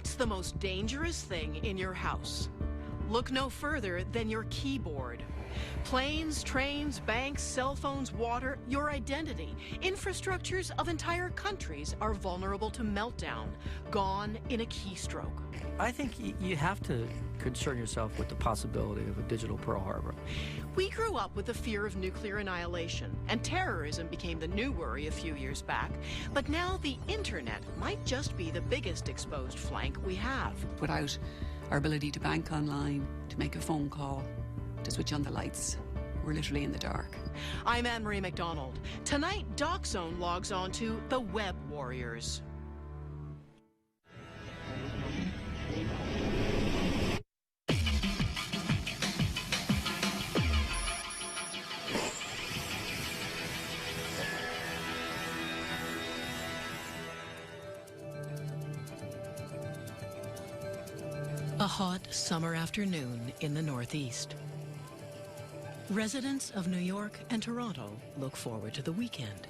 What's the most dangerous thing in your house? Look no further than your keyboard. Planes, trains, banks, cell phones, water, your identity, infrastructures of entire countries are vulnerable to meltdown, gone in a keystroke. I think you have to concern yourself with the possibility of a digital Pearl Harbor. We grew up with the fear of nuclear annihilation, and terrorism became the new worry a few years back. But now the internet might just be the biggest exposed flank we have. Without our ability to bank online, to make a phone call, to switch on the lights, we're literally in the dark. I'm Anne-Marie McDonald. Tonight, DocZone logs on to the Web Warriors. A hot summer afternoon in the Northeast. Residents of New York and Toronto look forward to the weekend.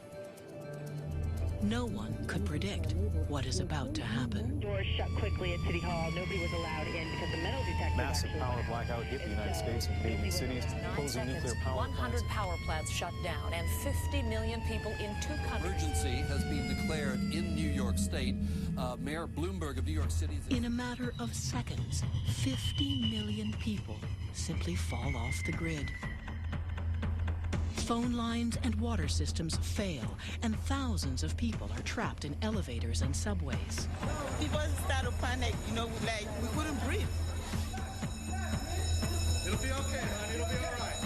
No one could predict what is about to happen. Doors shut quickly at City Hall. Nobody was allowed in because the metal detector. Massive power blackout hit the United States and Canadian cities, closing nuclear power 100 power plants shut down and 50 million people in 2 countries. Emergency has been declared in New York State. Mayor Bloomberg of New York City. In a matter of seconds, 50 million people simply fall off the grid. Phone lines and water systems fail, and thousands of people are trapped in elevators and subways. People start to panic, like we couldn't breathe. It'll be okay, honey. It'll be all right.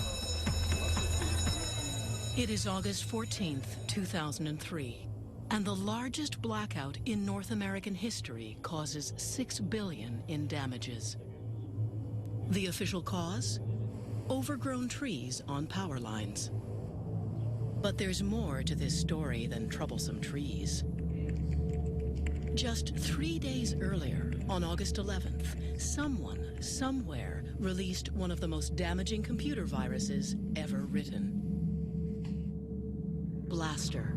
It is August 14th, 2003, and the largest blackout in North American history causes $6 billion in damages. The official cause? Overgrown trees on power lines. But there's more to this story than troublesome trees. Just 3 days earlier, on August 11th, someone, somewhere, released one of the most damaging computer viruses ever written. Blaster.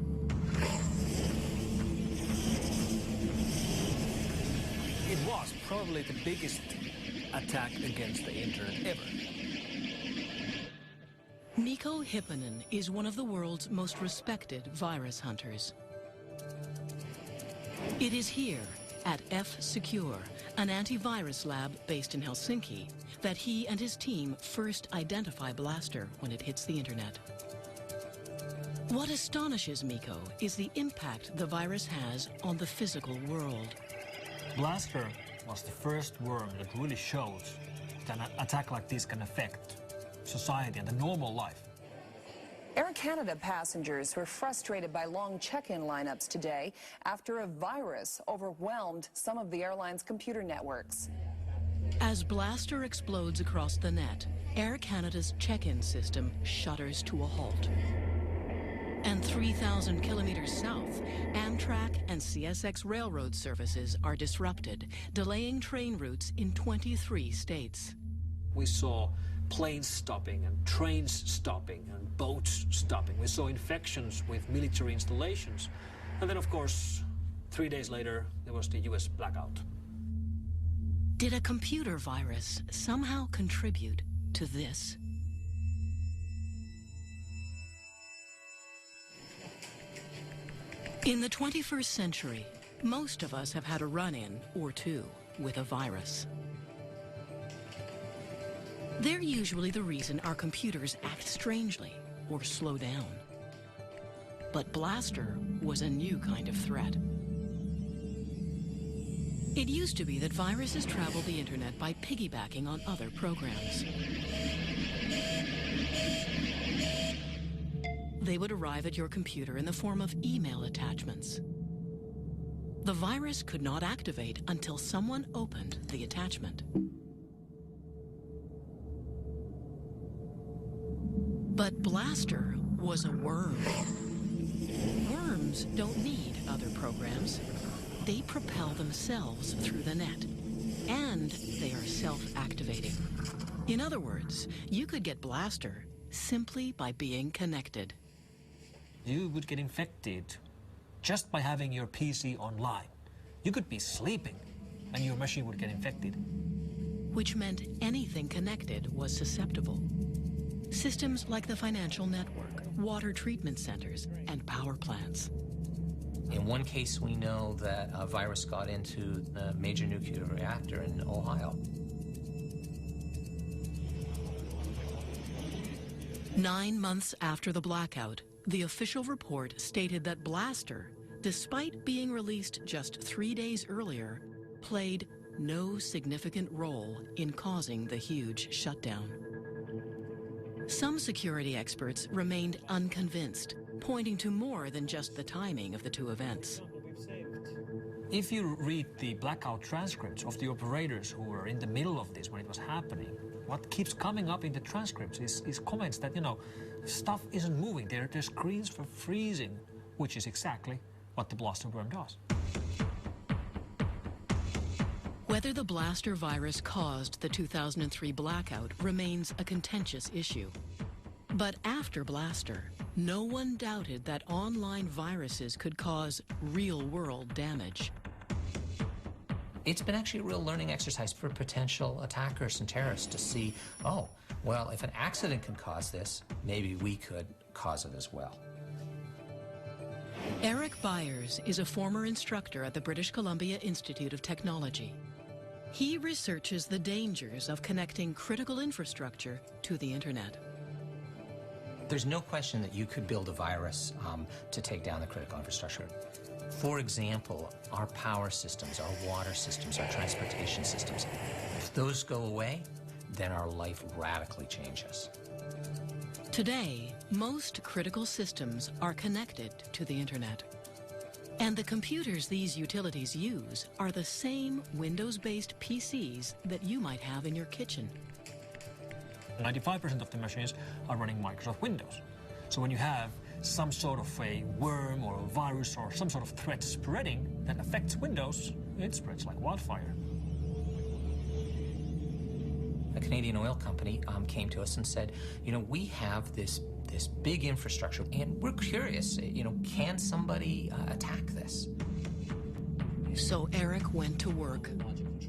It was probably the biggest attack against the internet ever. Mikko Hipponen is one of the world's most respected virus hunters. It is here, at F-Secure, an antivirus lab based in Helsinki, that he and his team first identify Blaster when it hits the internet. What astonishes Mikko is the impact the virus has on the physical world. Blaster was the first worm that really shows that an attack like this can affect society and the normal life. Air Canada passengers were frustrated by long check-in lineups today after a virus overwhelmed some of the airline's computer networks. As Blaster explodes across the net, Air Canada's check-in system shudders to a halt. And 3,000 kilometers south, Amtrak and CSX railroad services are disrupted, delaying train routes in 23 states. We saw planes stopping and trains stopping and boats stopping. We saw infections with military installations. And then, of course, 3 days later, there was the US blackout. Did a computer virus somehow contribute to this? In the 21st century, most of us have had a run-in or two with a virus. They're usually the reason our computers act strangely or slow down. But Blaster was a new kind of threat. It used to be that viruses traveled the internet by piggybacking on other programs. They would arrive at your computer in the form of email attachments. The virus could not activate until someone opened the attachment. But Blaster was a worm. Worms don't need other programs. They propel themselves through the net, and they are self-activating. In other words, you could get Blaster simply by being connected. You would get infected just by having your PC online. You could be sleeping, and your machine would get infected. which meant anything connected was susceptible. Systems like the financial network, water treatment centers, and power plants. In one case, we know that a virus got into the major nuclear reactor in Ohio. 9 months after the blackout, the official report stated that Blaster, despite being released just 3 days earlier, played no significant role in causing the huge shutdown. Some security experts remained unconvinced, pointing to more than just the timing of the two events. If you read the blackout transcripts of the operators who were in the middle of this when it was happening, what keeps coming up in the transcripts is comments that, stuff isn't moving. Their screens were freezing, which is exactly what the blaster worm does. Whether the blaster virus caused the 2003 blackout remains a contentious issue. But after Blaster, no one doubted that online viruses could cause real-world damage. It's been actually a real learning exercise for potential attackers and terrorists to see, oh, well, if an accident can cause this, maybe we could cause it as well. Eric Byers is a former instructor at the British Columbia Institute of Technology. He researches the dangers of connecting critical infrastructure to the internet. There's no question that you could build a virus to take down the critical infrastructure. For example, our power systems, our water systems, our transportation systems. If those go away, then our life radically changes. Today, most critical systems are connected to the internet. And the computers these utilities use are the same Windows-based PCs that you might have in your kitchen. 95% of the machines are running Microsoft Windows. So when you have some sort of a worm or a virus or some sort of threat spreading that affects Windows, it spreads like wildfire. A Canadian oil company came to us and said, we have this big infrastructure and we're curious, can somebody attack this? So Eric went to work.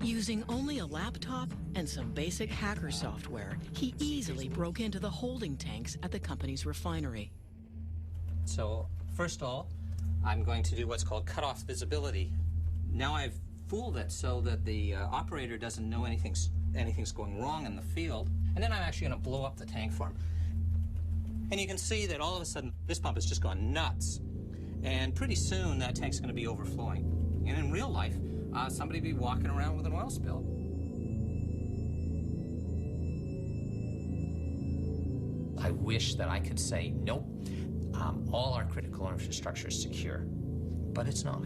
Using only a laptop and some basic hacker software, he easily broke into the holding tanks at the company's refinery. So, first of all, I'm going to do what's called cutoff visibility. Now I've fooled it so that the operator doesn't know anything's going wrong in the field. And then I'm actually going to blow up the tank for him. And you can see that all of a sudden, this pump has just gone nuts. And pretty soon, that tank's going to be overflowing. And in real life, somebody will be walking around with an oil spill. I wish that I could say, nope, all our critical infrastructure is secure, but it's not.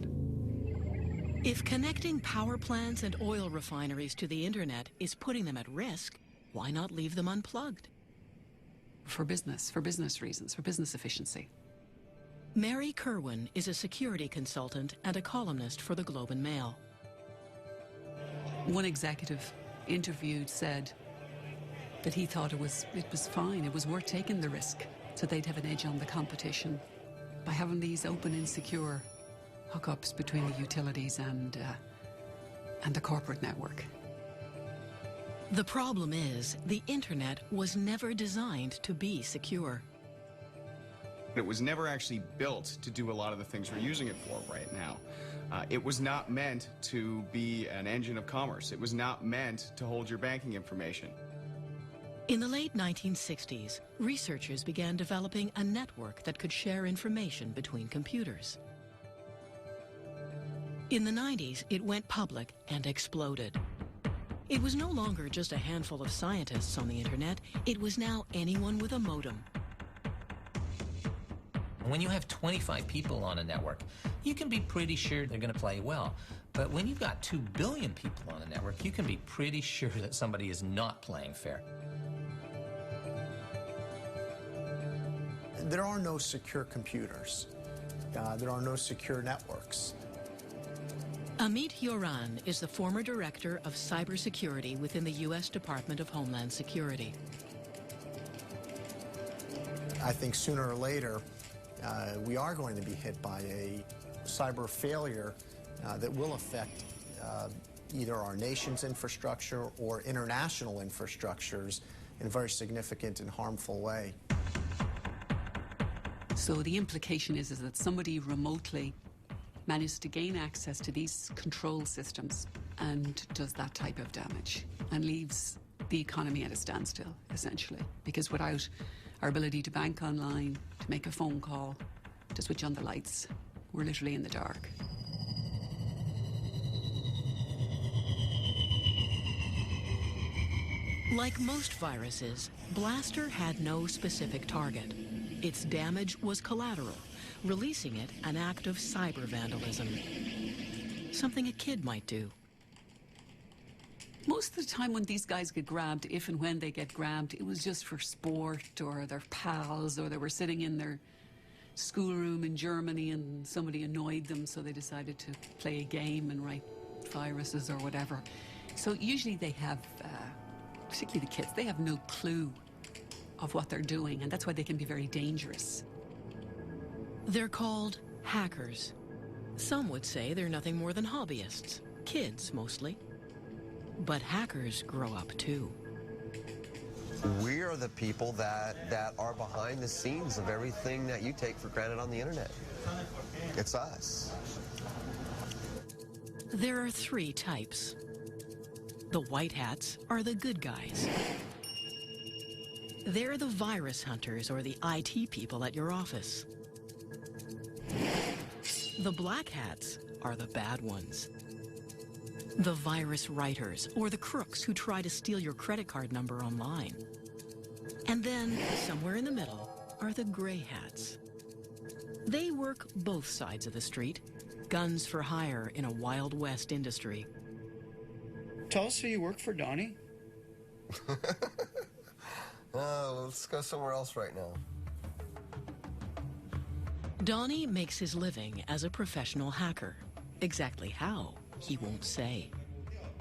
If connecting power plants and oil refineries to the internet is putting them at risk, why not leave them unplugged? For business reasons, for business efficiency. Mary Kerwin is a security consultant and a columnist for the Globe and Mail. One executive interviewed said that he thought it was fine, it was worth taking the risk, so they'd have an edge on the competition by having these open and secure hookups between the utilities and the corporate network. The problem is, the internet was never designed to be secure. It was never actually built to do a lot of the things we're using it for right now. It was not meant to be an engine of commerce. It was not meant to hold your banking information. In the late 1960s, researchers began developing a network that could share information between computers. In the 90s, it went public and exploded. It was no longer just a handful of scientists on the internet. It was now anyone with a modem. When you have 25 people on a network, you can be pretty sure they're going to play well. But when you've got 2 billion people on a network, you can be pretty sure that somebody is not playing fair. There are no secure computers. There are no secure networks. Amit Yoran is the former director of cybersecurity within the U.S. Department of Homeland Security. I think sooner or later, we are going to be hit by a cyber failure that will affect either our nation's infrastructure or international infrastructures in a very significant and harmful way. So the implication is that somebody remotely managed to gain access to these control systems and does that type of damage and leaves the economy at a standstill, essentially. Because without our ability to bank online, to make a phone call, to switch on the lights, we're literally in the dark. Like most viruses, Blaster had no specific target. Its damage was collateral, releasing it an act of cyber vandalism. Something a kid might do. Most of the time when these guys get grabbed, if and when they get grabbed, it was just for sport or their pals, or they were sitting in their schoolroom in Germany and somebody annoyed them, so they decided to play a game and write viruses or whatever. So usually they have, particularly the kids, they have no clue of what they're doing, and that's why they can be very dangerous. They're called hackers. Some would say they're nothing more than hobbyists, kids mostly. But hackers grow up too. We are the people that are behind the scenes of everything that you take for granted on the internet. It's us. There are three types. The white hats are the good guys. They're the virus hunters or the IT people at your office. The black hats are the bad ones. The virus writers, or the crooks who try to steal your credit card number online. And then, somewhere in the middle, are the gray hats. They work both sides of the street, guns for hire in a Wild West industry. Tell us who you work for, Donnie. Let's go somewhere else right now. Donnie makes his living as a professional hacker. Exactly how, he won't say.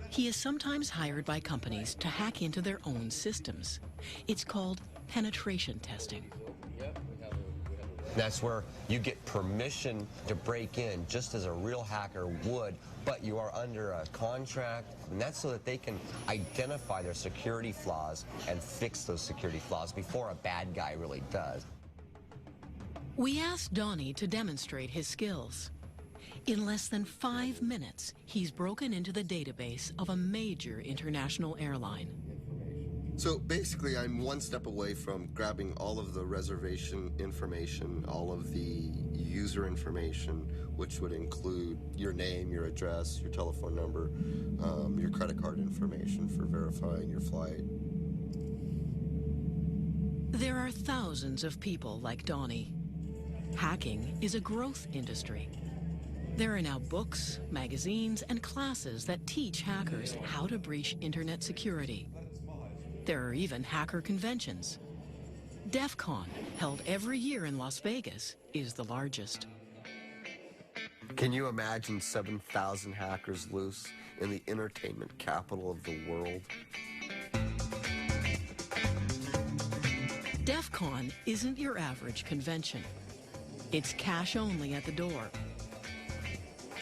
He is sometimes hired by companies to hack into their own systems. It's called penetration testing. That's where you get permission to break in, just as a real hacker would, but you are under a contract, and that's so that they can identify their security flaws and fix those security flaws before a bad guy really does. We asked Donnie to demonstrate his skills. In less than 5 minutes, he's broken into the database of a major international airline. So basically, I'm one step away from grabbing all of the reservation information, all of the user information, which would include your name, your address, your telephone number, your credit card information for verifying your flight. There are thousands of people like Donnie. Hacking is a growth industry. There are now books, magazines, and classes that teach hackers how to breach internet security. There are even hacker conventions. DEF CON, held every year in Las Vegas, is the largest. Can you imagine 7,000 hackers loose in the entertainment capital of the world? DEF CON isn't your average convention. It's cash only at the door.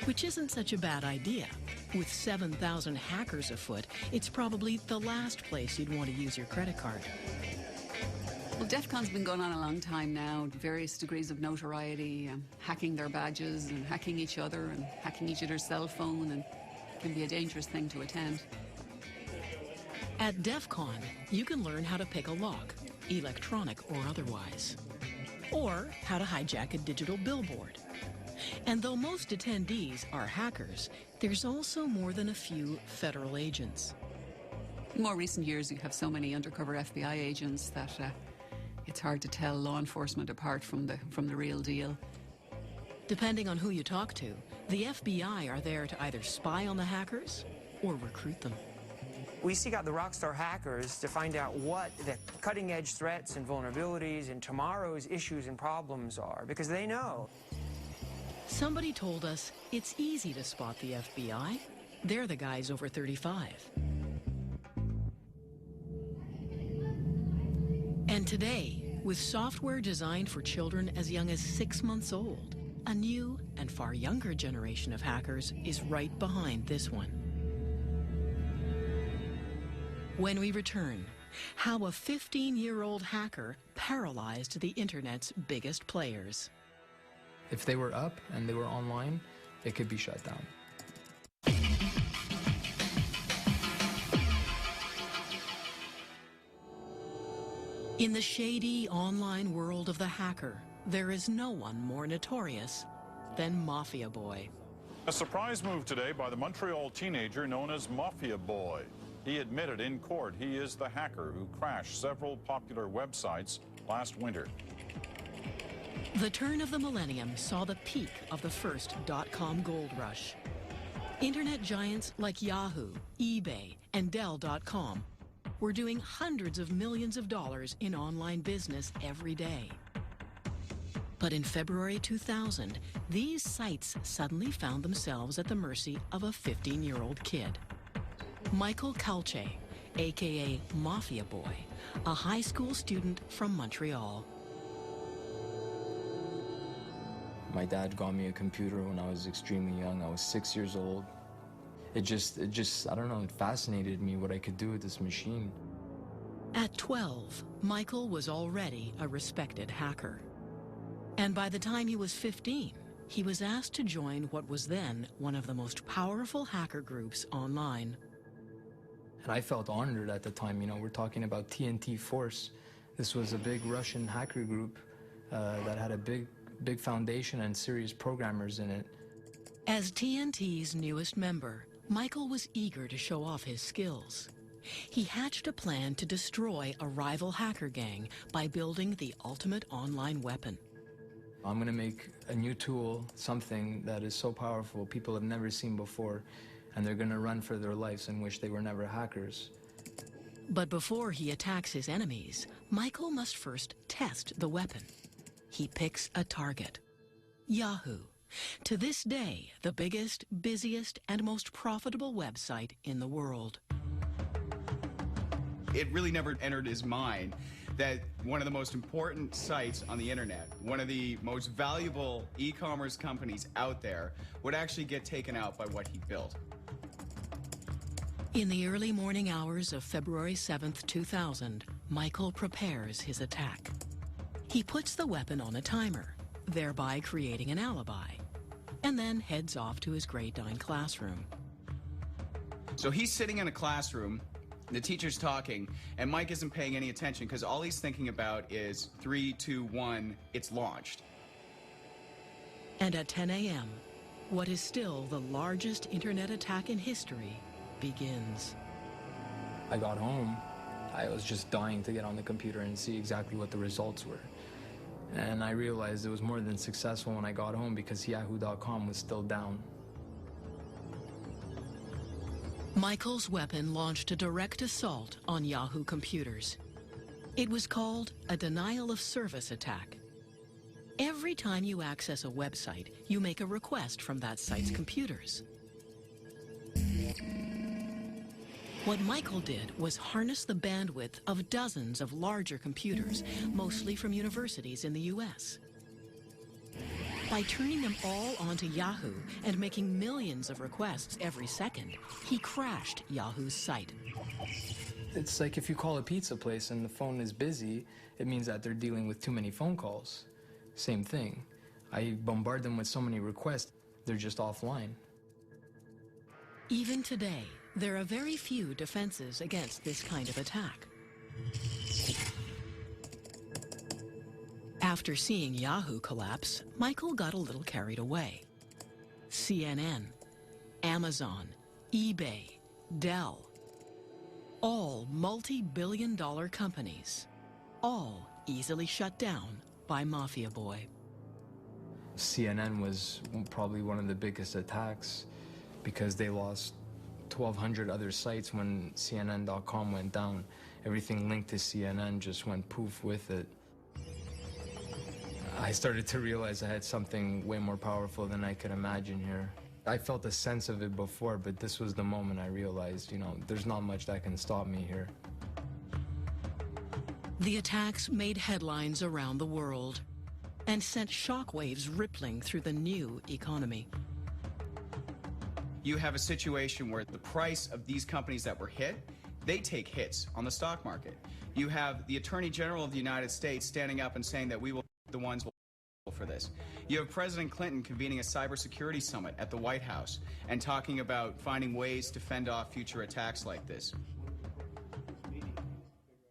Which isn't such a bad idea. With 7,000 hackers afoot, it's probably the last place you'd want to use your credit card. Well, DEF CON's been going on a long time now, various degrees of notoriety, hacking their badges and hacking each other and hacking each other's cell phone, and it can be a dangerous thing to attend. At DEF CON, you can learn how to pick a lock, electronic or otherwise, or how to hijack a digital billboard. And though most attendees are hackers, there's also more than a few federal agents. In more recent years, you have so many undercover FBI agents that it's hard to tell law enforcement apart from the real deal. Depending on who you talk to, the FBI are there to either spy on the hackers or recruit them. We seek out the rockstar hackers to find out what the cutting-edge threats and vulnerabilities and tomorrow's issues and problems are, because they know. Somebody told us it's easy to spot the FBI. They're the guys over 35. And today, with software designed for children as young as 6 months old, a new and far younger generation of hackers is right behind this one. When we return, how a 15-year-old hacker paralyzed the internet's biggest players. If they were up and they were online, it could be shut down. In the shady online world of the hacker, there is no one more notorious than Mafia Boy. A surprise move today by the Montreal teenager known as Mafia Boy. He admitted in court he is the hacker who crashed several popular websites last winter. The turn of the millennium saw the peak of the first dot-com gold rush. Internet giants like Yahoo, eBay, and Dell.com were doing hundreds of millions of dollars in online business every day. But in February 2000, these sites suddenly found themselves at the mercy of a 15-year-old kid. Michael Calce, aka Mafia Boy, a high school student from Montreal. My dad got me a computer when I was extremely young. I was 6 years old. It just, I don't know, it fascinated me what I could do with this machine. At 12, Michael was already a respected hacker. And by the time he was 15, he was asked to join what was then one of the most powerful hacker groups online. And I felt honored at the time. You know, we're talking about TNT Force. This was a big Russian hacker group that had a big foundation and serious programmers in it. As TNT's newest member, Michael was eager to show off his skills. He hatched a plan to destroy a rival hacker gang by building the ultimate online weapon. I'm going to make a new tool, something that is so powerful people have never seen before, and they're going to run for their lives and wish they were never hackers. But before he attacks his enemies, Michael must first test the weapon. He picks a target: Yahoo. To this day, the biggest, busiest, and most profitable website in the world. It really never entered his mind that one of the most important sites on the internet, one of the most valuable e-commerce companies out there, would actually get taken out by what he built. In the early morning hours of February 7th, 2000, Michael prepares his attack. He puts the weapon on a timer, thereby creating an alibi, and then heads off to his grade 9 classroom. So he's sitting in a classroom, the teacher's talking, and Mike isn't paying any attention because all he's thinking about is 3, 2, 1, it's launched. And at 10 a.m., what is still the largest internet attack in history begins. I got home. I was just dying to get on the computer and see exactly what the results were. And I realized it was more than successful when I got home because Yahoo.com was still down. Michael's weapon launched a direct assault on Yahoo computers. It was called a denial of service attack. Every time you access a website, you make a request from that site's computers. What Michael did was harness the bandwidth of dozens of larger computers, mostly from universities in the US. By turning them all onto Yahoo and making millions of requests every second, he crashed Yahoo's site. It's like if you call a pizza place and the phone is busy, it means that they're dealing with too many phone calls. Same thing. I bombard them with so many requests, they're just offline. Even today, there are very few defenses against this kind of attack. After seeing Yahoo collapse, Michael got a little carried away. CNN, Amazon, eBay, Dell, all multi-billion-dollar companies, all easily shut down by Mafia Boy. CNN was probably one of the biggest attacks because they lost 1,200 other sites when CNN.com went down. Everything linked to CNN just went poof with it. I started to realize I had something way more powerful than I could imagine here. I felt a sense of it before, but this was the moment I realized, you know, there's not much that can stop me here. The attacks made headlines around the world and sent shockwaves rippling through the new economy. You have a situation where the price of these companies that were hit they take hits on the stock market. You have the Attorney General of the United States standing up and saying that we will be the ones for this. You have President Clinton convening a cybersecurity summit at the White House and talking about finding ways to fend off future attacks like this.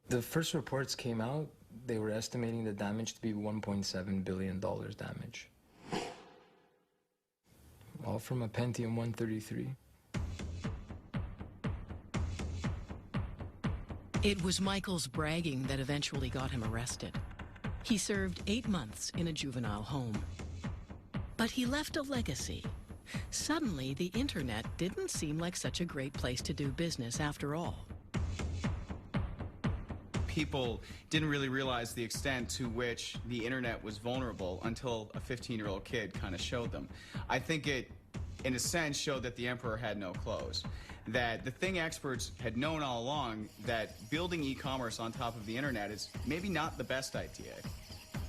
The first reports came out, they were estimating the damage to be $1.7 billion damage. All from a Pentium 133. It was Michael's bragging that eventually got him arrested. He served 8 months in a juvenile home. But he left a legacy. Suddenly, the internet didn't seem like such a great place to do business after all. People didn't really realize the extent to which the internet was vulnerable until a 15-year-old kid kind of showed them. I think it, in a sense, showed that the emperor had no clothes. That the thing experts had known all along, that building e-commerce on top of the internet is maybe not the best idea.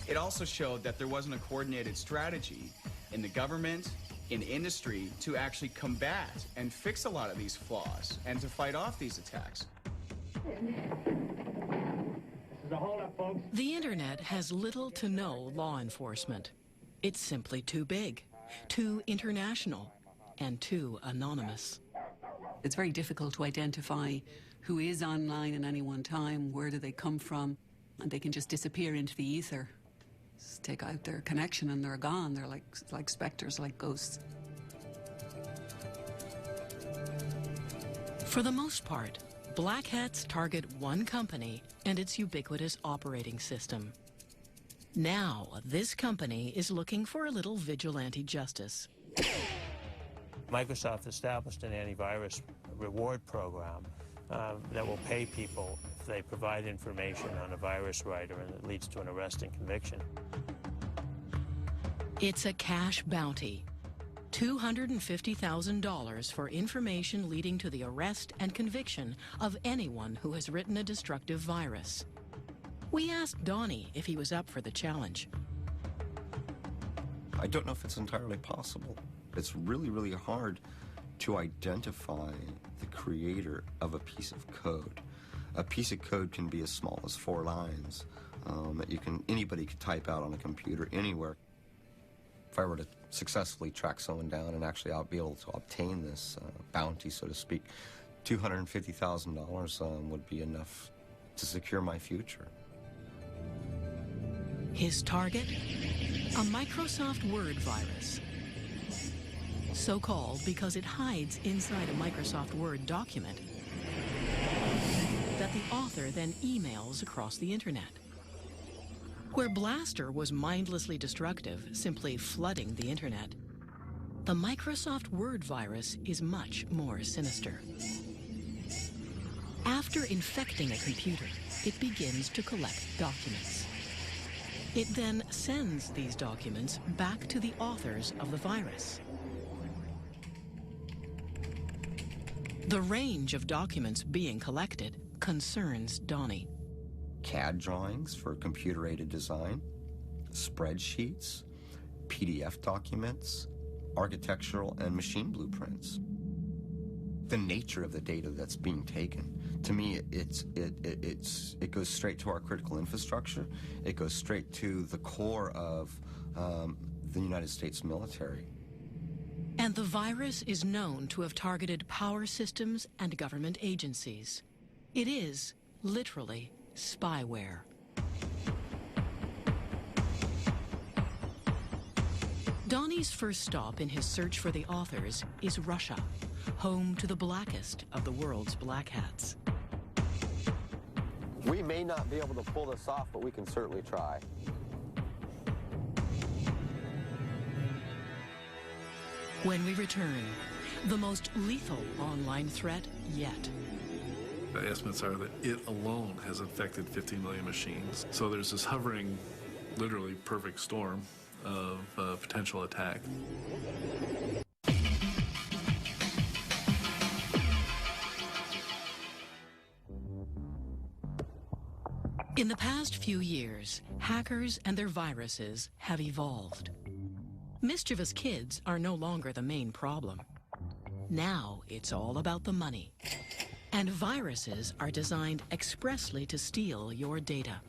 It also showed that there wasn't a coordinated strategy in the government, in industry, to actually combat and fix a lot of these flaws and to fight off these attacks. The internet has little to no law enforcement. It's simply too big, too international, and too anonymous. It's very difficult to identify who is online at any one time, where do they come from, and they can just disappear into the ether. Just take out their connection and they're gone. They're like specters, like ghosts. For the most part, black hats target one company and its ubiquitous operating system. Now, this company is looking for a little vigilante justice. Microsoft established an antivirus reward program that will pay people if they provide information on a virus writer and it leads to an arrest and conviction. It's a cash bounty. $250,000 for information leading to the arrest and conviction of anyone who has written a destructive virus. We asked Donnie if he was up for the challenge. I don't know if it's entirely possible. It's really, really hard to identify the creator of a piece of code. A piece of code can be as small as 4 lines that anybody could type out on a computer anywhere. If I were to successfully track someone down and actually be able to obtain this bounty, so to speak, $250,000 would be enough to secure my future. His target? A Microsoft Word virus. So called because it hides inside a Microsoft Word document that the author then emails across the internet. Where Blaster was mindlessly destructive, simply flooding the internet, the Microsoft Word virus is much more sinister. After infecting a computer, it begins to collect documents. It then sends these documents back to the authors of the virus. The range of documents being collected concerns Donnie. CAD drawings for computer-aided design, spreadsheets, PDF documents, architectural and machine blueprints. The nature of the data that's being taken, to me, it goes straight to our critical infrastructure. It goes straight to the core of the United States military. And the virus is known to have targeted power systems and government agencies. It is, literally, spyware. Donnie's first stop in his search for the authors is Russia, home to the blackest of the world's black hats. We may not be able to pull this off, but we can certainly try. When we return, the most lethal online threat yet. The estimates are that it alone has infected 50 million machines. So there's this hovering, literally perfect storm of potential attack. In the past few years, hackers and their viruses have evolved. Mischievous kids are no longer the main problem. Now it's all about the money. And viruses are designed expressly to steal your data.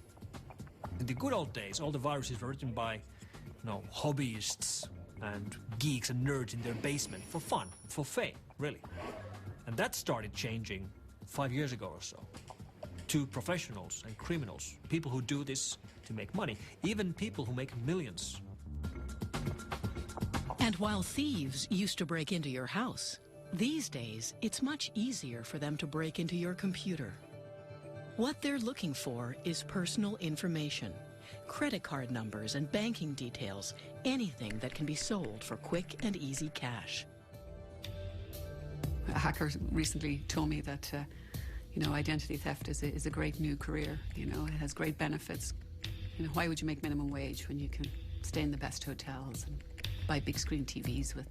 In the good old days, all the viruses were written by, hobbyists and geeks and nerds in their basement for fun, for fame, really. And that started changing 5 years ago or so. To professionals and criminals, people who do this to make money, even people who make millions. And while thieves used to break into your house, these days it's much easier for them to break into your computer. What they're looking for is personal information, credit card numbers and banking details, anything that can be sold for quick and easy cash. A hacker recently told me that, identity theft is a great new career. It has great benefits. Why would you make minimum wage when you can stay in the best hotels and buy big screen TVs with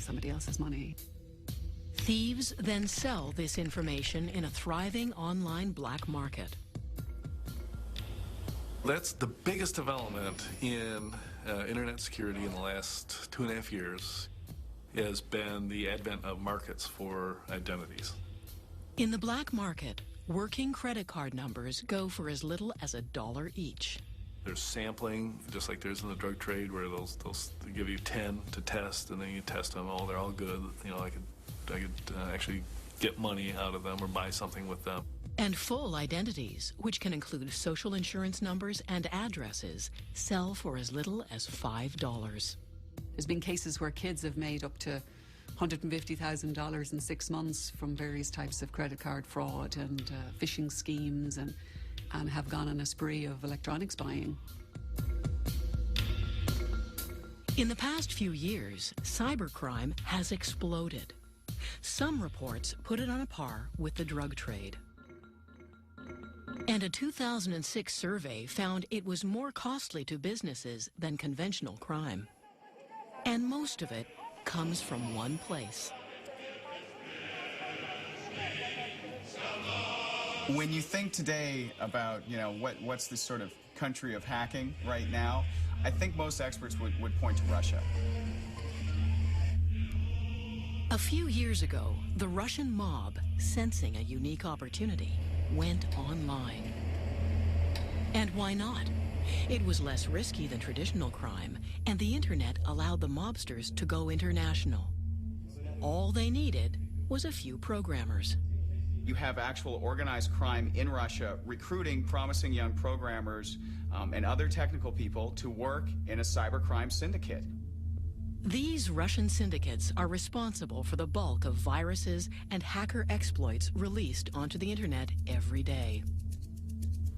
somebody else's money? Thieves then sell this information in a thriving online black market. That's the biggest development in internet security in the last 2.5 years has been the advent of markets for identities. In the black market, working credit card numbers go for as little as $1 each. There's sampling, just like there's in the drug trade, where they'll give you 10 to test, and then you test them. Oh, they're all good. I could actually get money out of them or buy something with them. And full identities, which can include social insurance numbers and addresses, sell for as little as $5. There's been cases where kids have made up to $150,000 in 6 months from various types of credit card fraud and phishing schemes, and have gone on a spree of electronics buying. In the past few years, cybercrime has exploded. Some reports put it on a par with the drug trade. And a 2006 survey found it was more costly to businesses than conventional crime. And most of it comes from one place. When you think today about, what's this sort of country of hacking right now, I think most experts would point to Russia. A few years ago, the Russian mob, sensing a unique opportunity, went online. And why not? It was less risky than traditional crime, and the internet allowed the mobsters to go international. All they needed was a few programmers. You have actual organized crime in Russia recruiting promising young programmers and other technical people to work in a cybercrime syndicate. These Russian syndicates are responsible for the bulk of viruses and hacker exploits released onto the internet every day.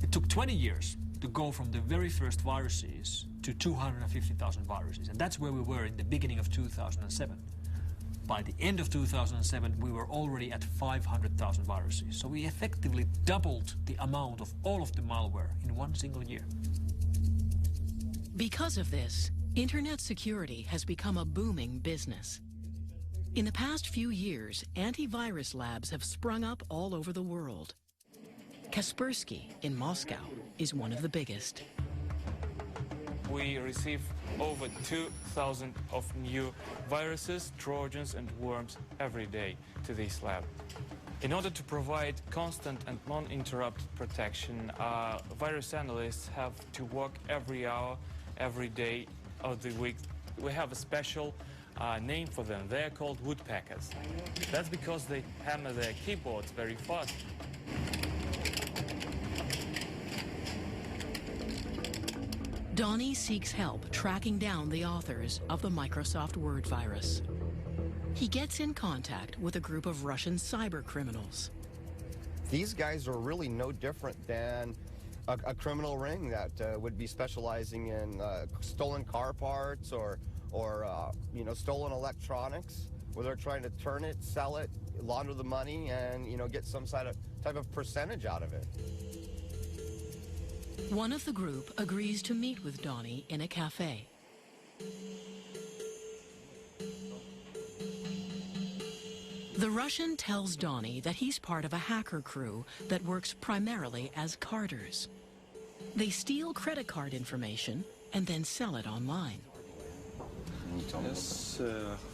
It took 20 years to go from the very first viruses to 250,000 viruses, and that's where we were in the beginning of 2007. By the end of 2007, we were already at 500,000 viruses, so we effectively doubled the amount of all of the malware in one single year. Because of this, internet security has become a booming business. In the past few years, antivirus labs have sprung up all over the world. Kaspersky in Moscow is one of the biggest. We receive over 2,000 of new viruses, trojans and worms every day to this lab. In order to provide constant and non-interrupted protection, virus analysts have to work every hour, every day of the week. We have a special name for them. They're called woodpeckers. That's because they hammer their keyboards very fast. Donnie seeks help tracking down the authors of the Microsoft Word virus. He gets in contact with a group of Russian cyber criminals. These guys are really no different than a criminal ring that would be specializing in stolen car parts or stolen electronics, where they're trying to turn it, sell it, launder the money, and get some type of percentage out of it. One of the group agrees to meet with Donnie in a cafe. The Russian tells Donnie that he's part of a hacker crew that works primarily as carders. They steal credit card information and then sell it online. Yes,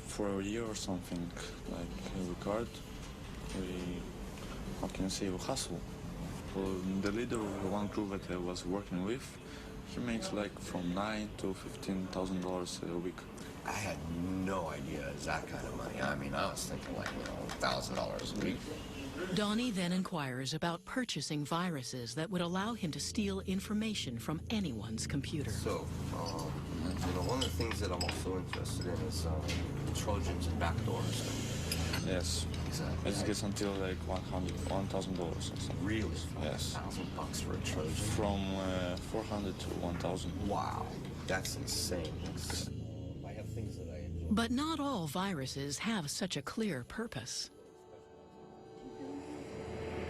for a year or something, like every card, we how can you say, hustle. The leader of the one crew that I was working with, he makes like from $9,000 to $15,000 a week. I had no idea it was that kind of money. I mean, I was thinking like, $1,000 a week. Donnie then inquires about purchasing viruses that would allow him to steal information from anyone's computer. So, one of the things that I'm also interested in is Trojans and backdoors. Yes. Exactly. It gets until like $1,000 or something. Really? Yes. $1,000 for a Trojan? From 400 to 1,000. Wow, that's insane. I have things that I enjoy. But not all viruses have such a clear purpose.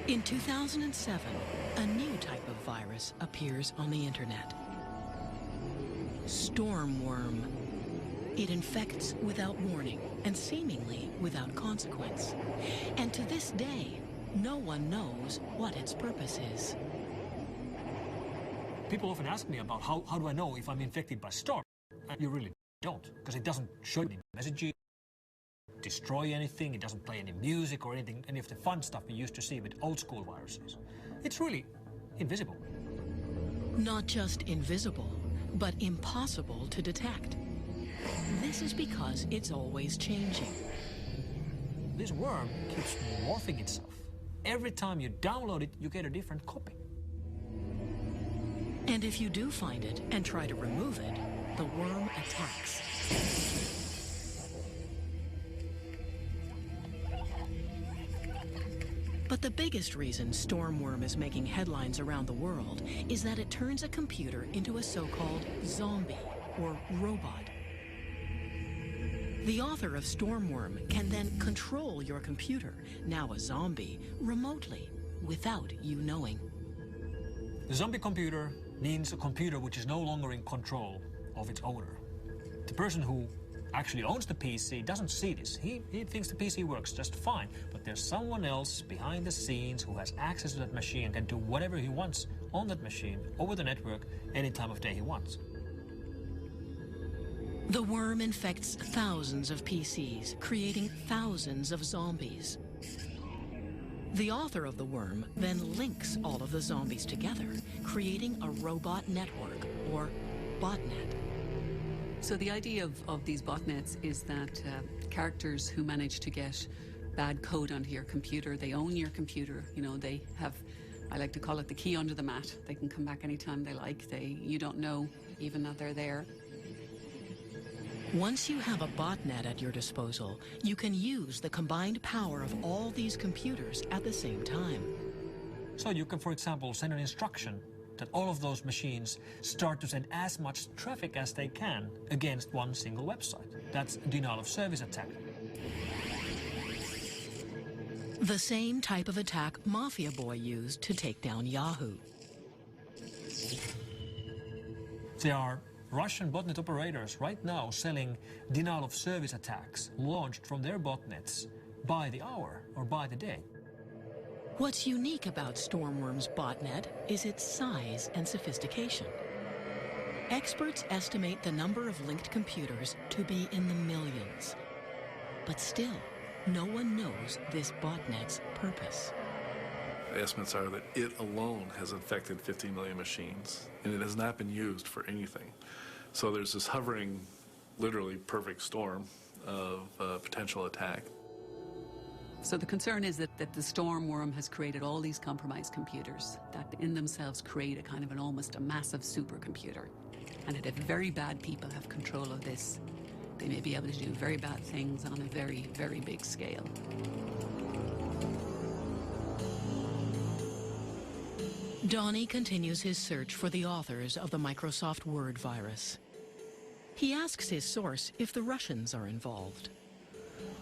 In 2007, a new type of virus appears on the internet. Stormworm. It infects without warning and seemingly without consequence. And to this day, no one knows what its purpose is. People often ask me about how do I know if I'm infected by Storm? And you really don't, because it doesn't show any messages, destroy anything, it doesn't play any music or anything, any of the fun stuff we used to see with old school viruses. It's really invisible. Not just invisible, but impossible to detect. This is because it's always changing. This worm keeps morphing itself. Every time you download it, you get a different copy. And if you do find it and try to remove it, the worm attacks. But the biggest reason Stormworm is making headlines around the world is that it turns a computer into a so-called zombie or robot. The author of Stormworm can then control your computer, now a zombie, remotely, without you knowing. The zombie computer means a computer which is no longer in control of its owner. The person who actually owns the PC doesn't see this. He thinks the PC works just fine, but there's someone else behind the scenes who has access to that machine and can do whatever he wants on that machine, over the network, any time of day he wants. The worm infects thousands of PCs, creating thousands of zombies. The author of the worm then links all of the zombies together, creating a robot network, or botnet. So the idea of these botnets is that characters who manage to get bad code onto your computer, they own your computer, they have, I like to call it the key under the mat. They can come back anytime they like. You don't know even that they're there. Once you have a botnet at your disposal, you can use the combined power of all these computers at the same time. So you can, for example, send an instruction that all of those machines start to send as much traffic as they can against one single website. That's a denial of service attack. The same type of attack Mafia Boy used to take down Yahoo. There are Russian botnet operators right now selling denial of service attacks launched from their botnets by the hour or by the day. What's unique about Stormworm's botnet is its size and sophistication. Experts estimate the number of linked computers to be in the millions. But still, no one knows this botnet's purpose. The estimates are that it alone has infected 50 million machines, and it has not been used for anything. So there's this hovering, literally perfect storm of potential attack. So the concern is that the Stormworm has created all these compromised computers that in themselves create a kind of almost a massive supercomputer. And that if very bad people have control of this, they may be able to do very bad things on a very, very big scale. Donnie continues his search for the authors of the Microsoft Word virus. He asks his source if the Russians are involved.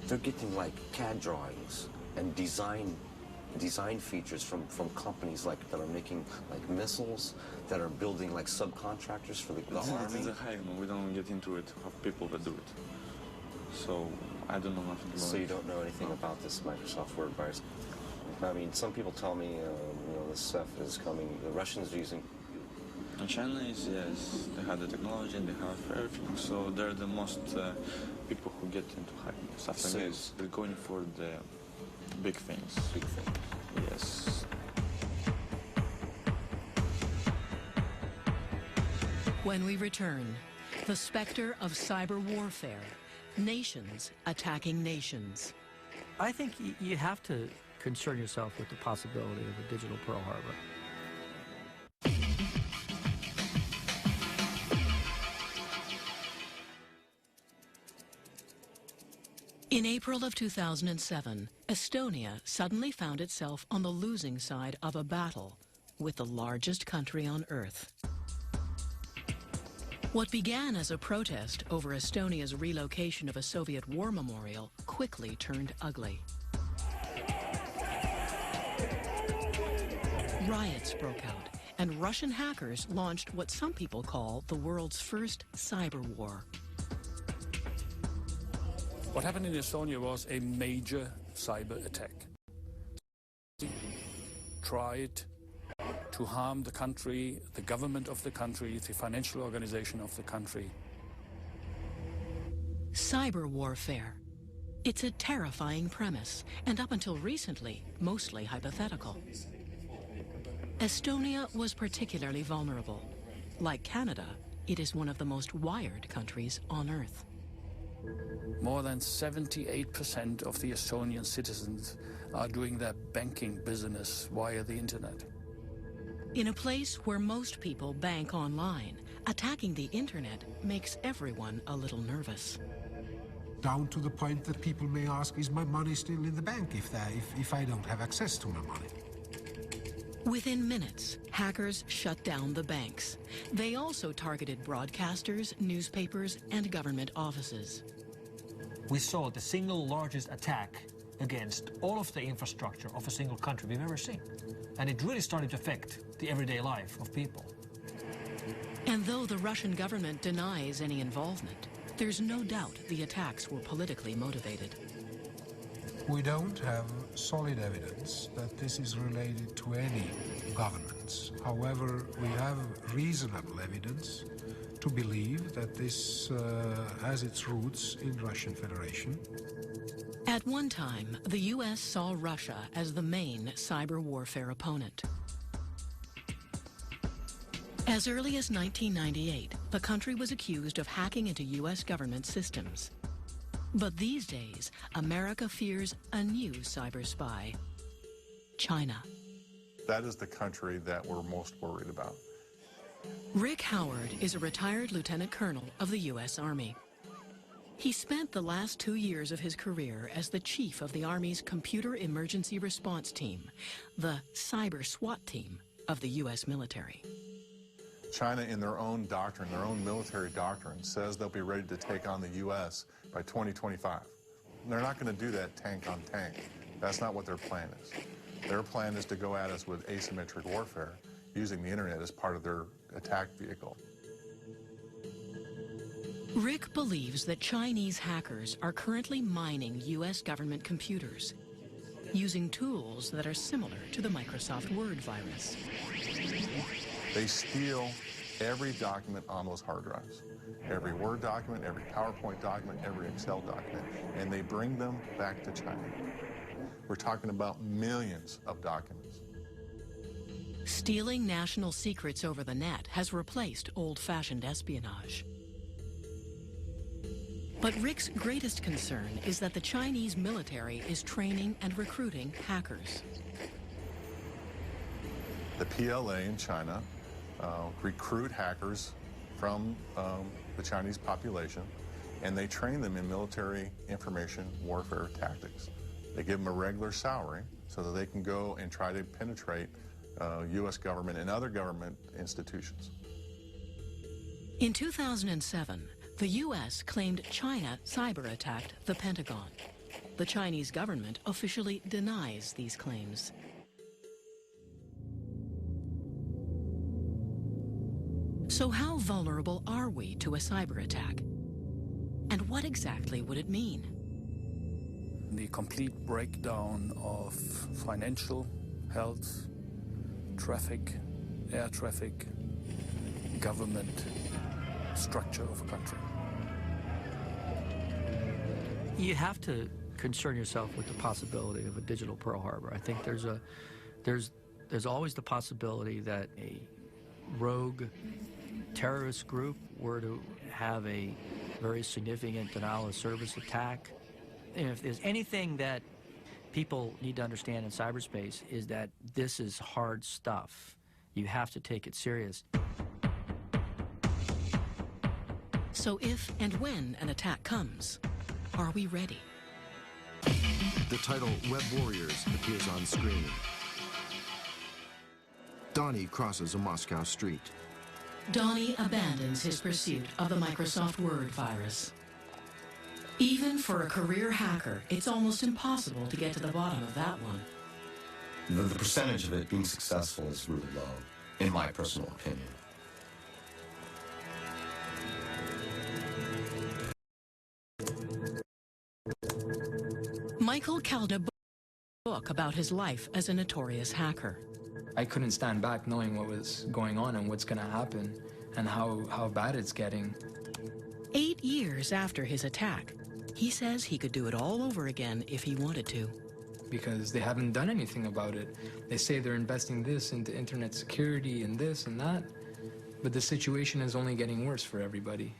They're getting like CAD drawings and design features from companies that are making like missiles, that are building like subcontractors for the army. It's a high, we don't get into it, have people that do it. So I don't know nothing about it. So you don't know anything about this Microsoft Word virus? I mean, some people tell me, this stuff is coming, the Russians are using. And China is, yes, they have the technology and they have everything, so they're the most people who get into hacking stuff like this. They're going for the big things. Big things. Yes. When we return, the specter of cyber warfare, nations attacking nations. I think you have to concern yourself with the possibility of a digital Pearl Harbor. In April of 2007, Estonia suddenly found itself on the losing side of a battle with the largest country on Earth. What began as a protest over Estonia's relocation of a Soviet war memorial quickly turned ugly. Riots broke out, and Russian hackers launched what some people call the world's first cyber war. What happened in Estonia was a major cyber attack. Tried to harm the country, the government of the country, the financial organization of the country. Cyber warfare. It's a terrifying premise, and up until recently, mostly hypothetical. Estonia was particularly vulnerable. Like Canada, it is one of the most wired countries on Earth. More than 78% of the Estonian citizens are doing their banking business via the internet. In a place where most people bank online, attacking the internet makes everyone a little nervous. Down to the point that people may ask, is my money still in the bank if I don't have access to my money? Within minutes, hackers shut down the banks. They also targeted broadcasters, newspapers, and government offices. We saw the single largest attack against all of the infrastructure of a single country we've ever seen. And it really started to affect the everyday life of people. And though the Russian government denies any involvement, there's no doubt the attacks were politically motivated. We don't have solid evidence that this is related to any governments. However, we have reasonable evidence to believe that this has its roots in Russian Federation. At one time, the U.S. saw Russia as the main cyber warfare opponent. As early as 1998, the country was accused of hacking into U.S. government systems. But these days, America fears a new cyber spy, China. That is the country that we're most worried about. Rick Howard is a retired lieutenant colonel of the U.S. Army. He spent the last 2 years of his career as the chief of the Army's Computer Emergency Response Team, the cyber SWAT team of the U.S. military. China, in their own doctrine, their own military doctrine, says they'll be ready to take on the U.S. by 2025. They're not going to do that tank on tank. That's not what their plan is. Their plan is to go at us with asymmetric warfare, using the internet as part of their attack vehicle. Rick believes that Chinese hackers are currently mining U.S. government computers, using tools that are similar to the Microsoft Word virus. They steal every document on those hard drives, every Word document, every PowerPoint document, every Excel document, and they bring them back to China. We're talking about millions of documents. Stealing national secrets over the net has replaced old-fashioned espionage. But Rick's greatest concern is that the Chinese military is training and recruiting hackers. The PLA in China recruit hackers from the Chinese population, and they train them in military information warfare tactics. They give them a regular salary so that they can go and try to penetrate U.S. government and other government institutions. In 2007, the U.S. claimed China cyber-attacked the Pentagon. The Chinese government officially denies these claims. So how vulnerable are we to a cyber attack? And what exactly would it mean? The complete breakdown of financial, health, traffic, air traffic, government, structure of a country. You have to concern yourself with the possibility of a digital Pearl Harbor. I think there's always the possibility that a rogue terrorist group were to have a very significant denial of service attack. And if there's anything that people need to understand in cyberspace is that this is hard stuff. You have to take it serious. So if and when an attack comes, are we ready? The title Web Warriors appears on screen. Donnie crosses a Moscow street. Donnie abandons his pursuit of the Microsoft Word virus. Even for a career hacker, it's almost impossible to get to the bottom of that one. The percentage of it being successful is really low, in my personal opinion. Michael Calda a book about his life as a notorious hacker. I couldn't stand back knowing what was going on and what's going to happen and how bad it's getting. 8 years after his attack, he says he could do it all over again if he wanted to. Because they haven't done anything about it. They say they're investing this into internet security and this and that, but the situation is only getting worse for everybody.